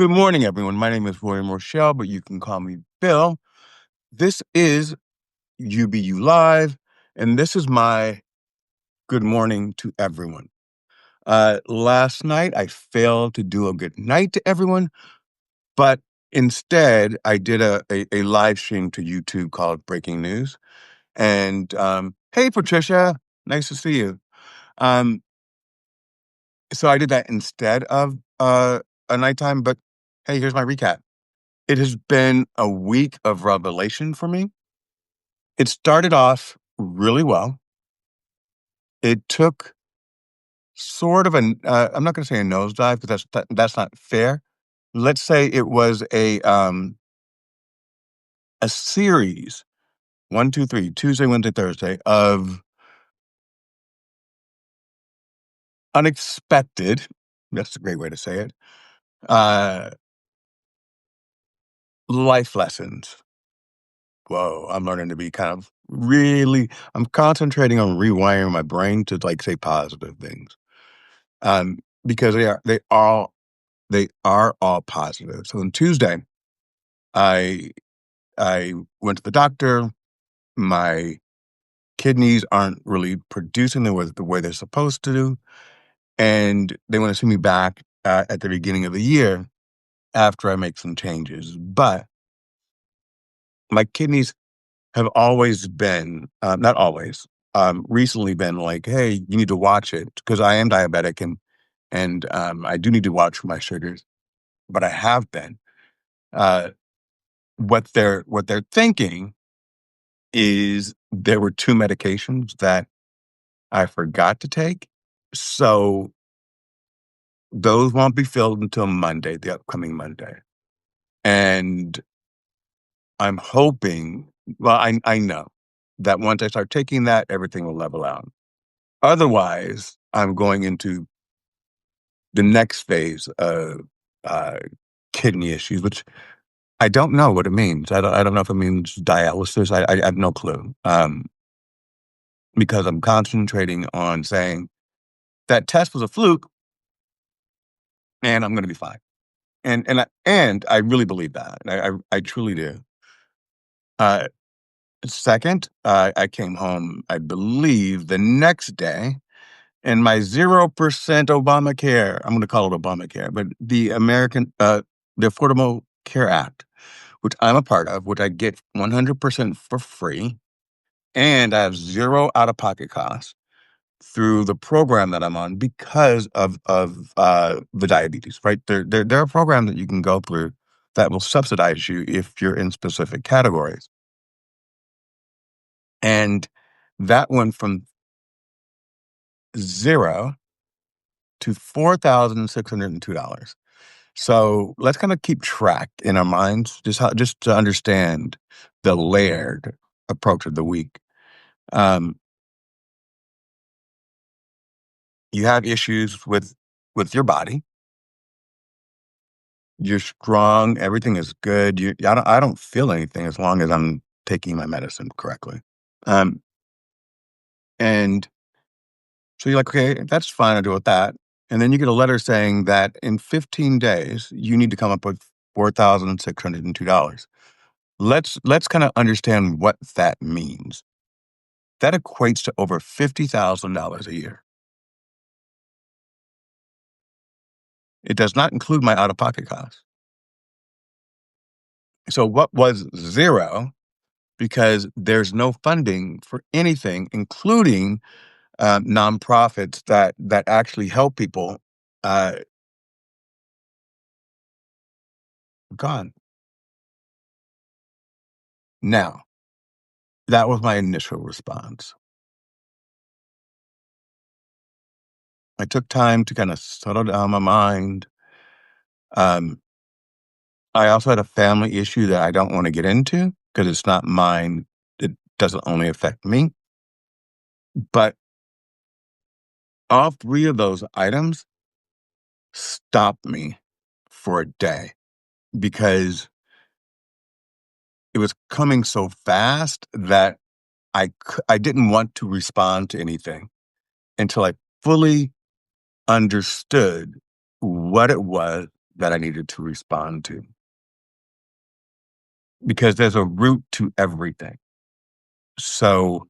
Good morning, everyone. My name is William Rochelle, but you can call me Bill. This is UBU Live, and this is my good morning to everyone. Last night, I failed to do a good night to everyone, but instead, I did a live stream to YouTube called Breaking News. And hey, Patricia, nice to see you. Um, so I did that instead of a nighttime, but hey, here's my recap. It has been a week of revelation for me. It started off really well. It took sort of an I'm not gonna say a nosedive because that's not fair. Let's say it was a series, 1, 2, 3, Tuesday, Wednesday, Thursday, of unexpected, that's a great way to say it, uh, life lessons. Whoa, I'm learning to be kind of really I'm concentrating on rewiring my brain to, like, say positive things, um, because they are all positive. So on Tuesday, I I went to the doctor. My kidneys aren't really producing the way they're supposed to do, and they want to see me back at the beginning of the year after I make some changes. But my kidneys have always been, not always, recently been like, hey, you need to watch it because I am diabetic and I do need to watch my sugars. But I have been. Uh, what they're thinking is there were 2 medications that I forgot to take, so those won't be filled until Monday, the upcoming Monday, and I'm hoping well, I know that once I start taking that, everything will level out. Otherwise, I'm going into the next phase of, uh, kidney issues, which I don't know what it means. I don't know if it means dialysis. I have no clue, because I'm concentrating on saying that test was a fluke, and I'm gonna be fine. And I really believe that. I truly do. Uh, Second, I came home, I believe, the next day, and my 0% Obamacare, I'm gonna call it Obamacare, but the Affordable Care Act, which I'm a part of, which I get 100% for free, and I have 0 out-of-pocket costs through the program that I'm on because of the diabetes, right? There are programs that you can go through that will subsidize you if you're in specific categories. And that went from 0 to $4,602. So let's kind of keep track in our minds, just to understand the layered approach of the week. Um, you have issues with your body. You're strong, everything is good, I don't feel anything as long as I'm taking my medicine correctly. Um, and so you're like, "Okay, that's fine, I'll deal with that." And then you get a letter saying that in 15 days, you need to come up with $4,602. Let's kinda understand what that means. That equates to over $50,000 a year. It does not include my out-of-pocket costs. So what was 0 because there's no funding for anything, including nonprofits that actually help people, uh, gone. Now, that was my initial response. I took time to kind of settle down my mind. Um, I also had a family issue that I don't want to get into because it's not mine. It doesn't only affect me. But all 3 of those items stopped me for a day because it was coming so fast that I didn't want to respond to anything until I fully understood what it was that I needed to respond to because there's a root to everything. So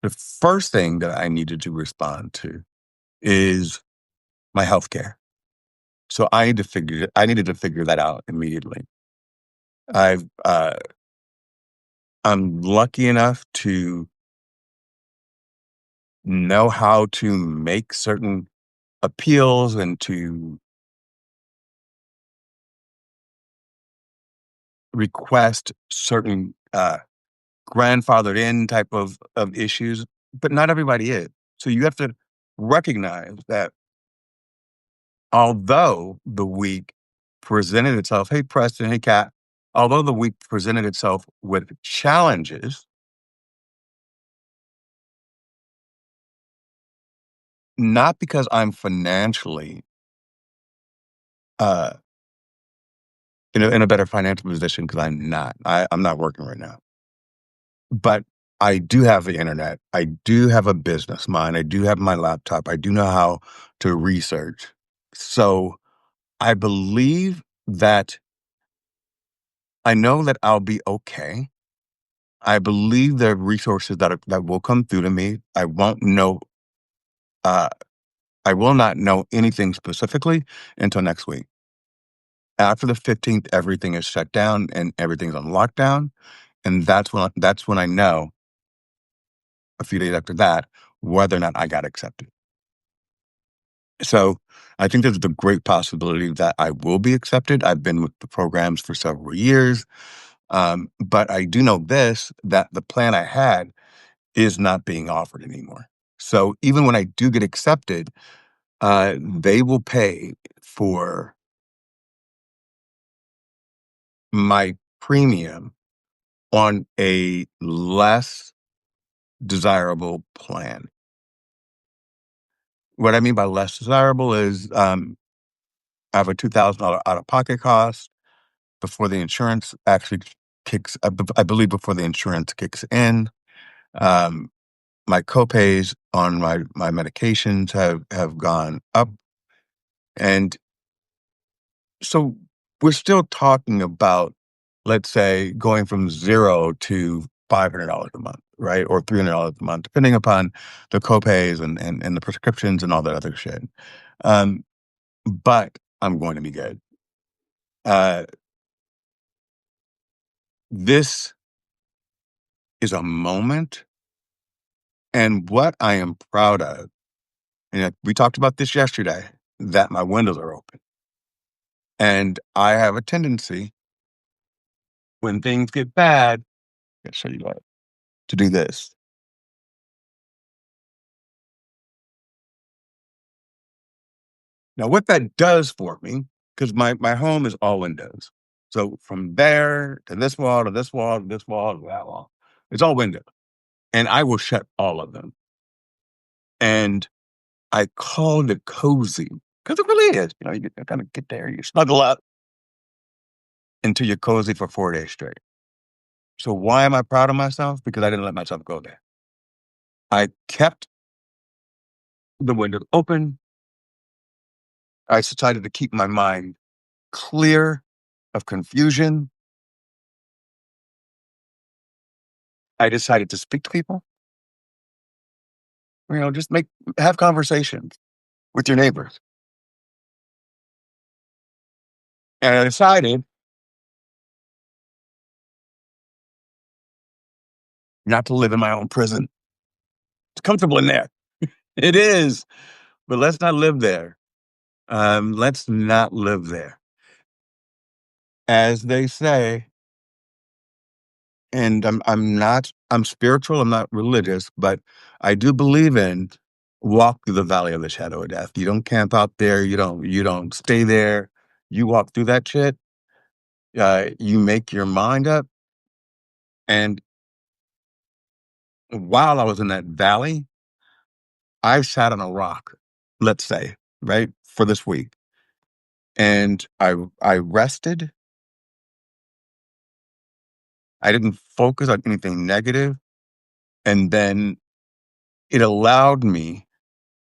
the first thing that I needed to respond to is my healthcare. So I needed to figure that out immediately. I've I'm lucky enough to know how to make certain appeals and to request certain grandfathered in type of issues, but not everybody is. So you have to recognize that although the week presented itself, hey Preston, hey Kat, although the week presented itself with challenges, not because I'm financially uh in a better financial position because I'm not. I'm not working right now. But I do have the internet. I do have a business mind. I do have my laptop. I do know how to research. So I believe that I know that I'll be okay. I believe there are resources that will come through to me. Uh, I will not know anything specifically until next week. After the 15th, everything is shut down and everything's on lockdown. And that's when I know a few days after that whether or not I got accepted. So I think there's a great possibility that I will be accepted. I've been with the programs for several years. But I do know this that the plan I had is not being offered anymore. So even when I do get accepted, they will pay for my premium on a less desirable plan. What I mean by less desirable is I have a $2,000 out of pocket cost before the insurance actually kicks. I believe before the insurance kicks in. Um, my copays on my medications have gone up, and so we're still talking about, let's say, going from 0 to $500 a month, right? Or $300 a month, depending upon the copays and the prescriptions and all that other shit. Um, but I'm going to be good. Uh, this is a moment, and what I am proud of, and we talked about this yesterday, that my windows are open. And I have a tendency when things get bad, I'll show you what, to do this. Now, what that does for me, because my home is all windows. So from there to this wall to this wall to this wall to that wall, it's all window. And I will shut all of them. And I call it cozy because it really is. You know, you kind of get there, you snuggle up until you're cozy for 4 days straight. So why am I proud of myself? Because I didn't let myself go there. I kept the windows open. I decided to keep my mind clear of confusion. I decided to speak to people, just have conversations with your neighbors. And I decided not to live in my own prison. It's comfortable in there. It is, but let's not live there. Let's not live there. As they say, and I'm spiritual, I'm not religious, but I do believe in walk through the valley of the shadow of death. You don't camp out there, you don't stay there. You walk through that shit, you make your mind up. And while I was in that valley, I sat on a rock, let's say, right, for this week. And I rested. I didn't focus on anything negative, and then it allowed me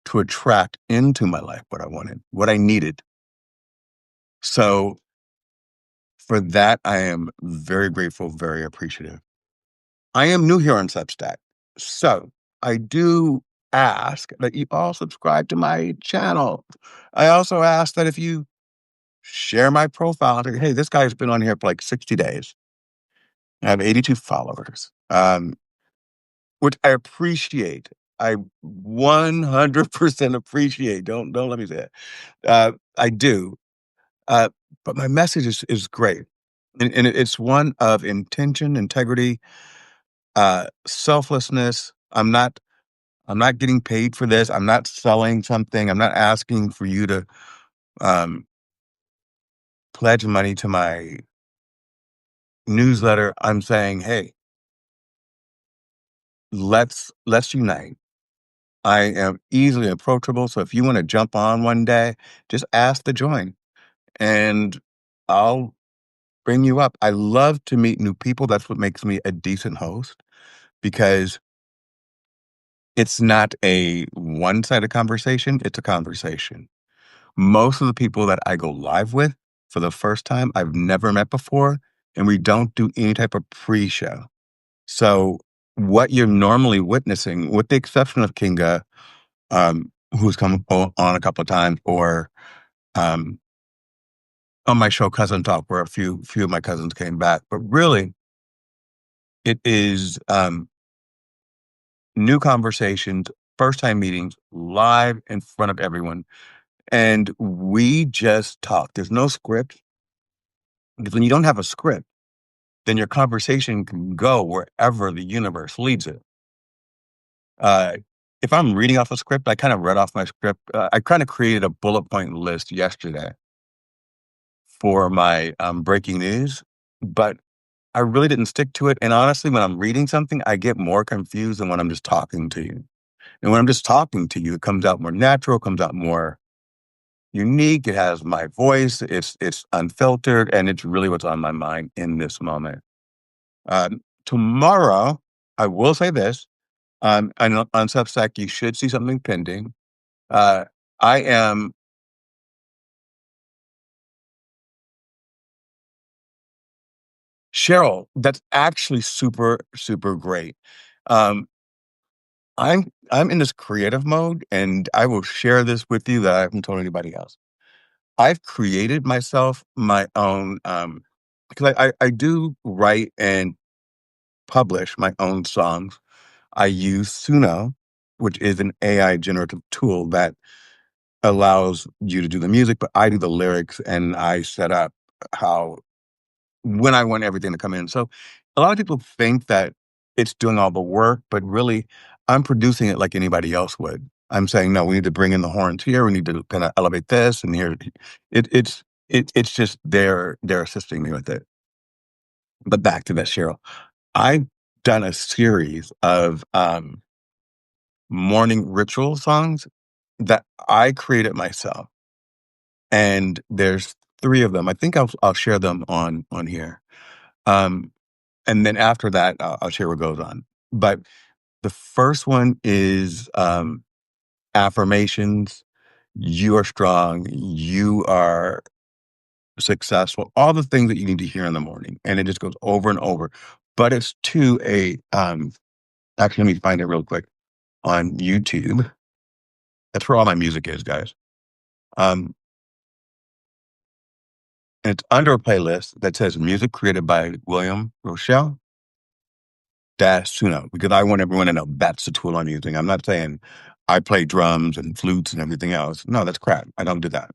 to attract into my life what I wanted, what I needed. So for that, I am very grateful, very appreciative. I am new here on Substack. So I do ask that you all subscribe to my channel. I also ask that if you share my profile, like, hey, this guy's been on here for like 60 days. I have 82 followers, which I appreciate. I 100% appreciate. Don't let me say it. I do. Uh, but my message is great. And it's one of intention, integrity, selflessness. I'm not getting paid for this. I'm not selling something. I'm not asking for you to um, pledge money to my newsletter. I'm saying, hey, let's unite. I am easily approachable. So if you want to jump on one day, just ask to join and I'll bring you up. I love to meet new people. That's what makes me a decent host because it's not a one-sided conversation. It's a conversation. Most of the people that I go live with for the first time, I've never met before, and we don't do any type of pre-show. So what you're normally witnessing, with the exception of Kinga, who's come on a couple of times, or um, on my show Cousin Talk, where a few of my cousins came back, but really it is new conversations, first time meetings, live in front of everyone, and we just talk. There's no script because when you don't have a script, then your conversation can go wherever the universe leads it. Uh, if I'm reading off a script, I kind of read off my script. I kind of created a bullet point list yesterday for my breaking news, but I really didn't stick to it. And honestly, when I'm reading something, I get more confused than when I'm just talking to you. And when I'm just talking to you, it comes out more natural, comes out more unique. It has my voice. It's unfiltered, and it's really what's on my mind in this moment. Tomorrow, I will say this. And on Substack, you should see something pending. Uh, I am Cheryl. That's actually super, super great. Um, I'm in this creative mode, and I will share this with you that I haven't told anybody else. I've created myself my own because I do write and publish my own songs. I use Suno, which is an AI generative tool that allows you to do the music, but I do the lyrics and I set up how when I want everything to come in. So a lot of people think that it's doing all the work, but really I'm producing it like anybody else would. I'm saying, no, we need to bring in the horns here. We need to kind of elevate this and here. It's just they're assisting me with it. But back to that, Cheryl. I've done a series of morning ritual songs that I created myself. And there's 3 of them. I think I'll share them on here. Um, and then after that, I'll share what goes on. But the first one is, affirmations. You are strong. You are successful. All the things that you need to hear in the morning, and it just goes over and over. But it's to a, actually, let me find it real quick on YouTube. That's where all my music is, guys. Um, and it's under a playlist that says music created by William Rochelle. That's, because I want everyone to know that's the tool I'm using. I'm not saying I play drums and flutes and everything else. No, that's crap. I don't do that.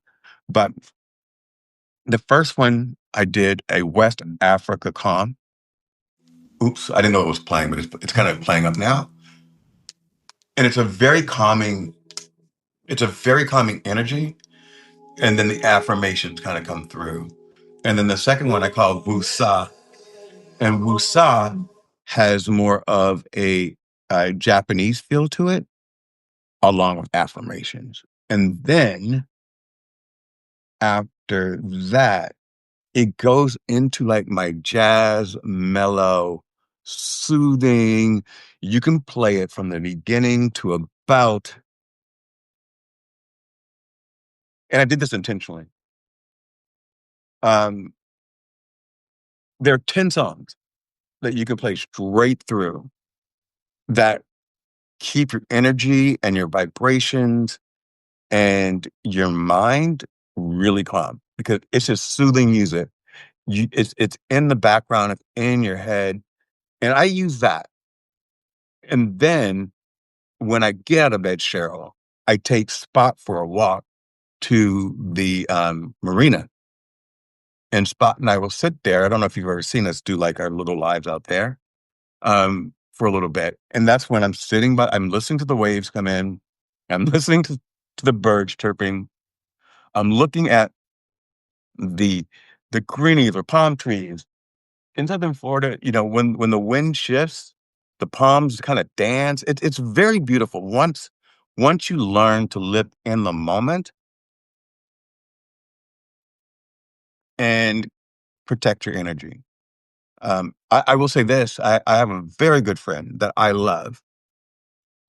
But the first one I did a West Africa calm. Oops, I didn't know it was playing, but it's kind of playing up now. And it's a very calming energy. And then the affirmations kind of come through. And then the second one I call Wusa. And Wusa has more of a Japanese feel to it, along with affirmations. And then after that, it goes into like my jazz, mellow, soothing. You can play it from the beginning to about, and I did this intentionally. Um, there are 10 songs that you can play straight through that keep your energy and your vibrations and your mind really calm because it's just soothing music. It's in the background, it's in your head, and I use that. And then when I get out of bed, Cheryl, I take Spot for a walk to the marina, and Spot and I will sit there. I don't know if you've ever seen us do like our little lives out there for a little bit, and that's when I'm sitting, but I'm listening to the waves come in. I'm listening to the birds chirping. I'm looking at the the greenies or palm trees in Southern Florida. When the wind shifts, the palms kind of dance. It's very beautiful. Once you learn to live in the moment and protect your energy. I will say this: I have a very good friend that I love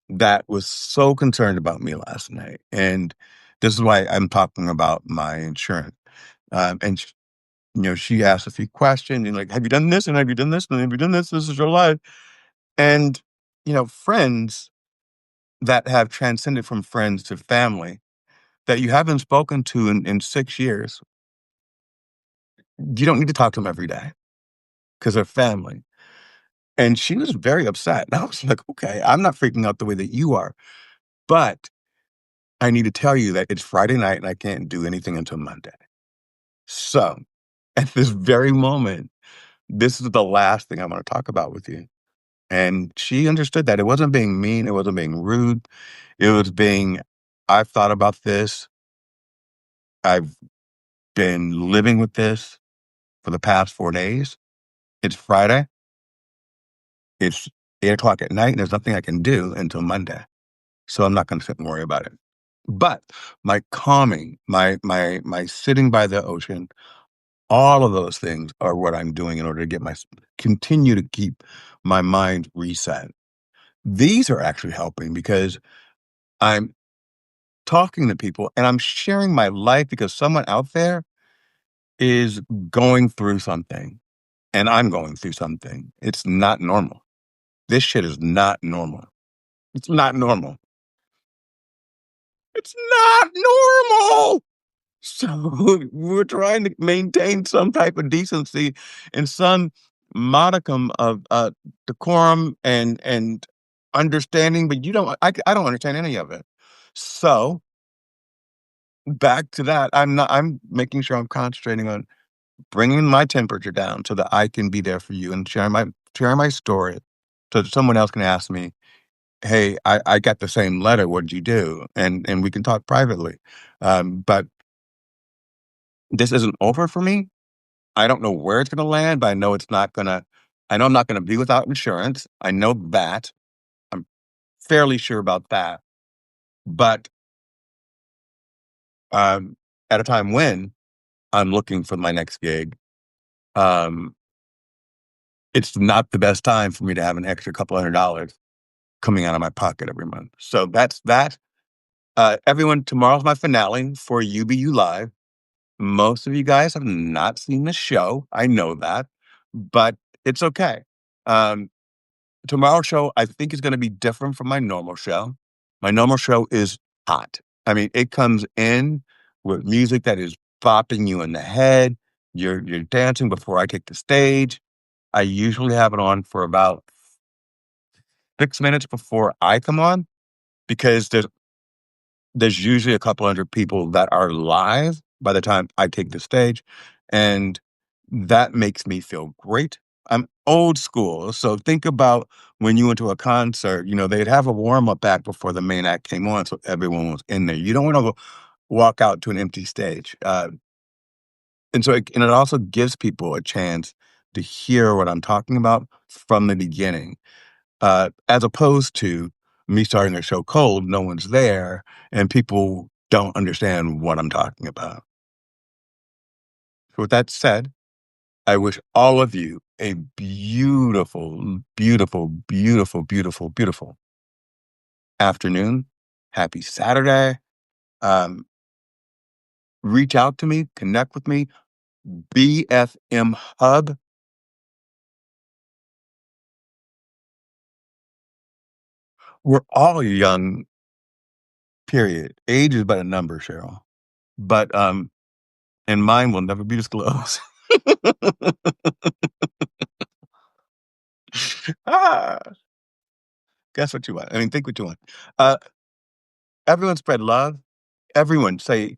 that was so concerned about me last night, and this is why I'm talking about my insurance. And she asked a few questions and like, "Have you done this? And have you done this? And have you done this? This is your life." And friends that have transcended from friends to family that you haven't spoken to in 6 years, you don't need to talk to them every day because they're family. And she was very upset. And I was like, okay, I'm not freaking out the way that you are, but I need to tell you that it's Friday night and I can't do anything until Monday. So at this very moment, this is the last thing I want to talk about with you. And she understood that it wasn't being mean, it wasn't being rude, it was being, I've thought about this. I've been living with this for the past 4 days. It's Friday. It's 8 o'clock at night, and there's nothing I can do until Monday. So I'm not going to sit and worry about it. But my calming, my sitting by the ocean, all of those things are what I'm doing in order to continue to keep my mind reset. These are actually helping because I'm talking to people and I'm sharing my life because someone out there is going through something and I'm going through something. It's not normal. This shit is not normal. It's not normal. It's not normal. So we're trying to maintain some type of decency and some modicum of decorum and understanding, but I don't understand any of it. So back to that, I'm making sure I'm concentrating on bringing my temperature down so that I can be there for you and sharing my story so that someone else can ask me, "Hey, I got the same letter. What did you do?" And we can talk privately. But this isn't over for me. I don't know where it's gonna land, but I know it's not gonna I know I'm not gonna be without insurance. I know that. I'm fairly sure about that. But, um, at a time when I'm looking for my next gig, um, it's not the best time for me to have an extra couple $100 coming out of my pocket every month. So that's that. Everyone, tomorrow's my finale for UBU Live. Most of you guys have not seen the show. I know that, but it's okay. Um, Tomorrow's show, I think, is gonna be different from my normal show. My normal show is hot. I mean, it comes in with music that is bopping you in the head. You're dancing before I take the stage. I usually have it on for about 6 minutes before I come on because there's usually a couple hundred people that are live by the time I take the stage, and that makes me feel great. I'm old school, so think about when you went to a concert, they'd have a warm-up act before the main act came on, so everyone was in there. You don't wanna walk out to an empty stage, and it also gives people a chance to hear what I'm talking about from the beginning, as opposed to me starting a show cold, no one's there, and people don't understand what I'm talking about. So with that said, I wish all of you a beautiful, beautiful, beautiful, beautiful, beautiful afternoon. Happy Saturday. Um, Reach out to me, connect with me. BFM Hub. We're all young, period. Age is but a number, Cheryl. But and mine will never be disclosed. ah, guess what you want. I mean, think what you want. Uh, everyone spread love. Everyone say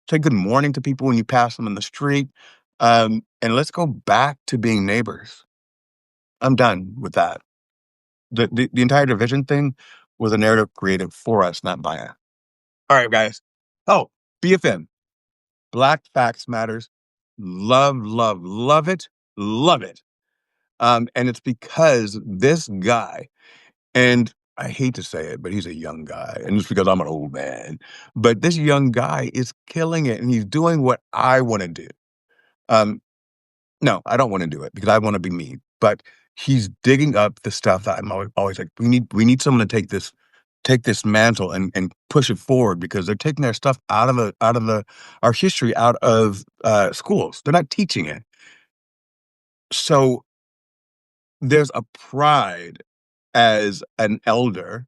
good morning to people when you pass them in the street. And let's go back to being neighbors. I'm done with that. The entire division thing was a narrative created for us, not by us. All right, guys. Oh, BFM. Black Facts Matters. Love, love, love it. Love it. And it's because this guy, and I hate to say it, but he's a young guy, and it's because I'm an old man. But this young guy is killing it, and he's doing what I want to do. Um, no, I don't want to do it because I want to be me. But he's digging up the stuff that I'm always like, we need someone to take this mantle and push it forward because they're taking their stuff out of the our history out of schools. They're not teaching it. So there's a pride as an elder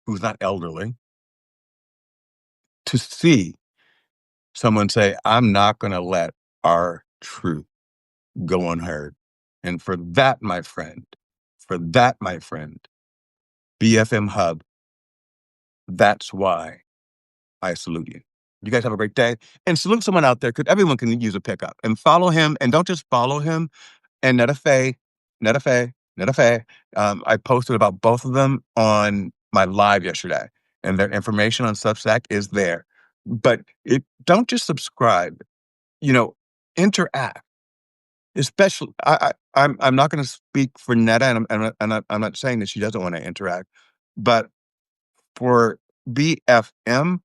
who's not elderly to see someone say, I'm not going to let our truth go unheard. And for that, my friend, BFM Hub, that's why I salute you. You guys have a great day and salute someone out there because everyone can use a pickup and follow him. And don't just follow him and Netafe, Netafe, Netafe. I posted about both of them on my live yesterday, and their information on Substack is there. But don't just subscribe. Interact. Especially, I'm not going to speak for Netta, and I'm not saying that she doesn't want to interact, but for BFM,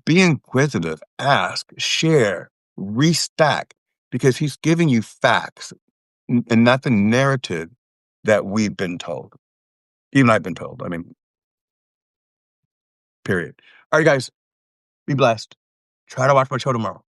be inquisitive, ask, share, restack, because he's giving you facts and not the narrative that we've been told. Even I've been told. I mean, period. All right, guys, be blessed. Try to watch my show tomorrow.